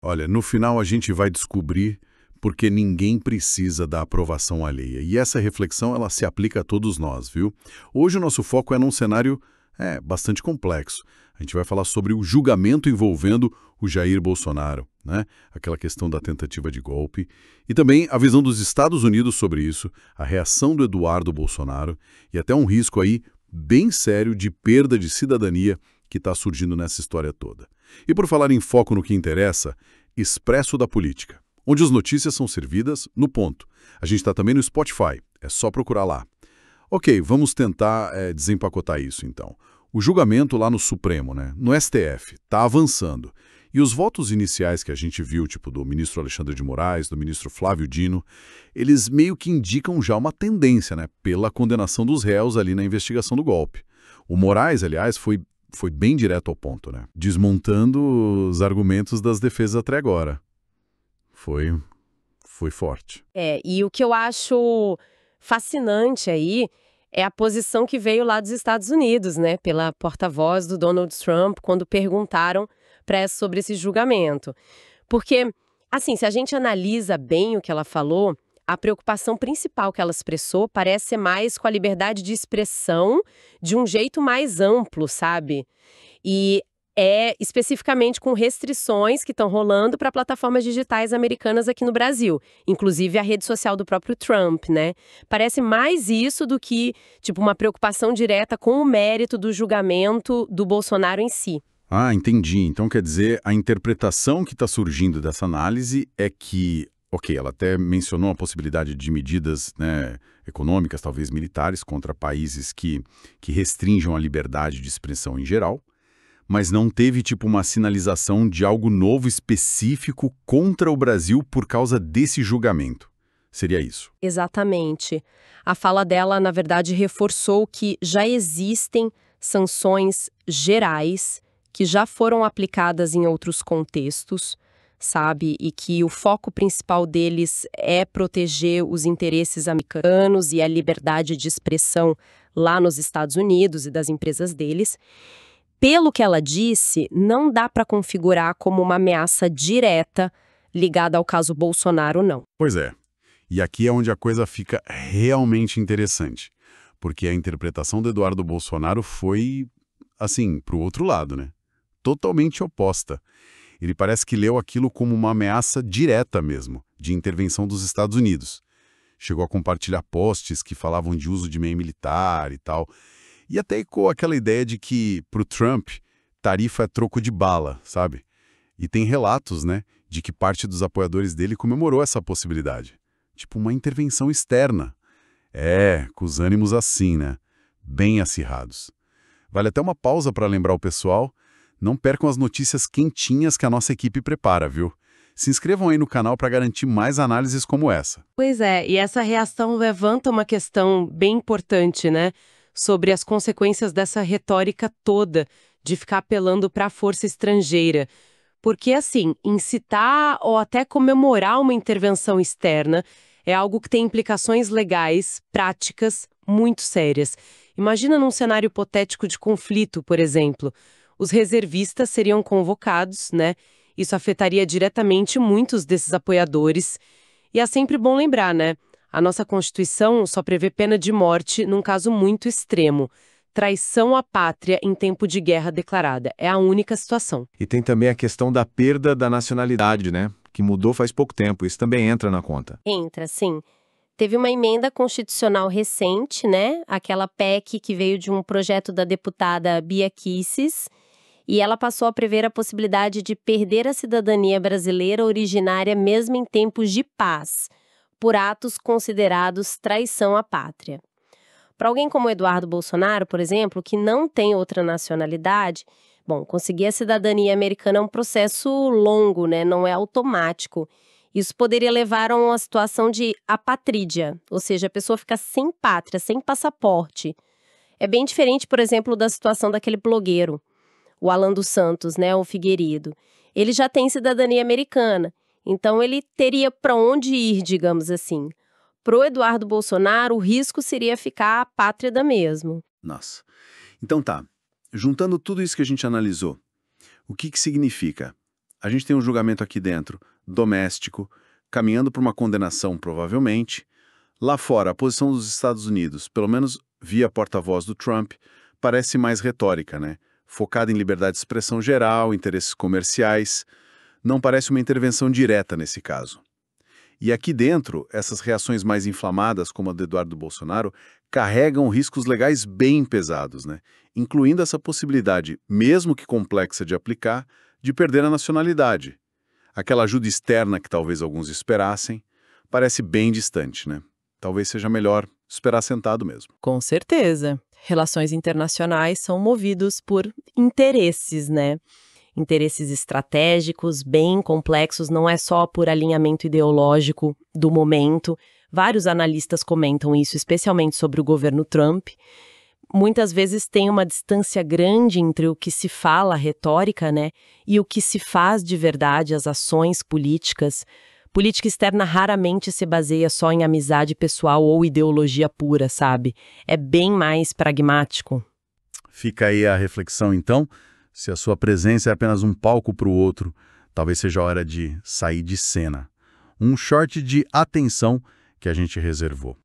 Olha, no final a gente vai descobrir porque ninguém precisa da aprovação alheia. E essa reflexão ela se aplica a todos nós, viu? Hoje o nosso foco é num cenário bastante complexo. A gente vai falar sobre o julgamento envolvendo o Jair Bolsonaro, né? Aquela questão da tentativa de golpe. E também a visão dos Estados Unidos sobre isso, a reação do Eduardo Bolsonaro e até um risco aí bem sério de perda de cidadania que está surgindo nessa história toda. E por falar em foco no que interessa, Expresso da Política, onde as notícias são servidas no ponto. A gente está também no Spotify, é só procurar lá. Ok, vamos tentar desempacotar isso então. O julgamento lá no Supremo, né, no STF, está avançando. E os votos iniciais que a gente viu, tipo do ministro Alexandre de Moraes, do ministro Flávio Dino, eles meio que indicam já uma tendência, né, pela condenação dos réus ali na investigação do golpe. O Moraes, aliás, foi bem direto ao ponto, né, desmontando os argumentos das defesas até agora. Foi forte. E o que eu acho fascinante aí é a posição que veio lá dos Estados Unidos, né, pela porta-voz do Donald Trump, quando perguntaram sobre esse julgamento. Porque, assim, se a gente analisa bem o que ela falou, a preocupação principal que ela expressou parece ser mais com a liberdade de expressão de um jeito mais amplo, sabe? E especificamente com restrições que estão rolando para plataformas digitais americanas aqui no Brasil, inclusive a rede social do próprio Trump, né? Parece mais isso do que, tipo, uma preocupação direta com o mérito do julgamento do Bolsonaro em si. Ah, entendi. Então quer dizer, a interpretação que está surgindo dessa análise é que, ok, ela até mencionou a possibilidade de medidas, né, econômicas, talvez militares, contra países que restringam a liberdade de expressão em geral, mas não teve tipo uma sinalização de algo novo específico contra o Brasil por causa desse julgamento. Seria isso? Exatamente. A fala dela, na verdade, reforçou que já existem sanções gerais que já foram aplicadas em outros contextos, sabe? E que o foco principal deles é proteger os interesses americanos e a liberdade de expressão lá nos Estados Unidos e das empresas deles. Pelo que ela disse, não dá para configurar como uma ameaça direta ligada ao caso Bolsonaro, não. Pois é. E aqui é onde a coisa fica realmente interessante. Porque a interpretação do Eduardo Bolsonaro foi, assim, pro outro lado, né? Totalmente oposta. Ele parece que leu aquilo como uma ameaça direta mesmo, de intervenção dos Estados Unidos. Chegou a compartilhar posts que falavam de uso de meio militar e tal. E até ecoou aquela ideia de que, para o Trump, tarifa é troco de bala, sabe? E tem relatos, né, de que parte dos apoiadores dele comemorou essa possibilidade. Tipo uma intervenção externa. Com os ânimos assim, né? Bem acirrados. Vale até uma pausa para lembrar o pessoal, não percam as notícias quentinhas que a nossa equipe prepara, viu? Se inscrevam aí no canal para garantir mais análises como essa. Pois é, e essa reação levanta uma questão bem importante, né? Sobre as consequências dessa retórica toda de ficar apelando para a força estrangeira. Porque, assim, incitar ou até comemorar uma intervenção externa é algo que tem implicações legais, práticas, muito sérias. Imagina num cenário hipotético de conflito, por exemplo. Os reservistas seriam convocados, né? Isso afetaria diretamente muitos desses apoiadores. E é sempre bom lembrar, né? A nossa Constituição só prevê pena de morte num caso muito extremo. Traição à pátria em tempo de guerra declarada. É a única situação. E tem também a questão da perda da nacionalidade, né? Que mudou faz pouco tempo. Isso também entra na conta. Entra, sim. Teve uma emenda constitucional recente, né? Aquela PEC que veio de um projeto da deputada Bia Kicis. E ela passou a prever a possibilidade de perder a cidadania brasileira originária mesmo em tempos de paz, por atos considerados traição à pátria. Para alguém como Eduardo Bolsonaro, por exemplo, que não tem outra nacionalidade, conseguir a cidadania americana é um processo longo, né? Não é automático. Isso poderia levar a uma situação de apatrídia, ou seja, a pessoa fica sem pátria, sem passaporte. É bem diferente, por exemplo, da situação daquele blogueiro, o Alan dos Santos, né, o Figueiredo. Ele já tem cidadania americana, então ele teria para onde ir, digamos assim. Pro Eduardo Bolsonaro, o risco seria ficar apátrida mesmo. Nossa. Então tá, juntando tudo isso que a gente analisou, o que significa? A gente tem um julgamento aqui dentro, doméstico, caminhando para uma condenação, provavelmente. Lá fora, a posição dos Estados Unidos, pelo menos via porta-voz do Trump, parece mais retórica, né? Focada em liberdade de expressão geral, interesses comerciais. Não parece uma intervenção direta nesse caso. E aqui dentro, essas reações mais inflamadas, como a do Eduardo Bolsonaro, carregam riscos legais bem pesados, né? Incluindo essa possibilidade, mesmo que complexa de aplicar, de perder a nacionalidade. Aquela ajuda externa que talvez alguns esperassem, parece bem distante, né? Talvez seja melhor esperar sentado mesmo. Com certeza. Relações internacionais são movidos por interesses, né? Interesses estratégicos, bem complexos, não é só por alinhamento ideológico do momento. Vários analistas comentam isso, especialmente sobre o governo Trump. Muitas vezes tem uma distância grande entre o que se fala, a retórica, né, e o que se faz de verdade, as ações políticas. Política externa raramente se baseia só em amizade pessoal ou ideologia pura, sabe? É bem mais pragmático. Fica aí a reflexão, então. Se a sua presença é apenas um palco para o outro, talvez seja a hora de sair de cena. Um short de atenção que a gente reservou.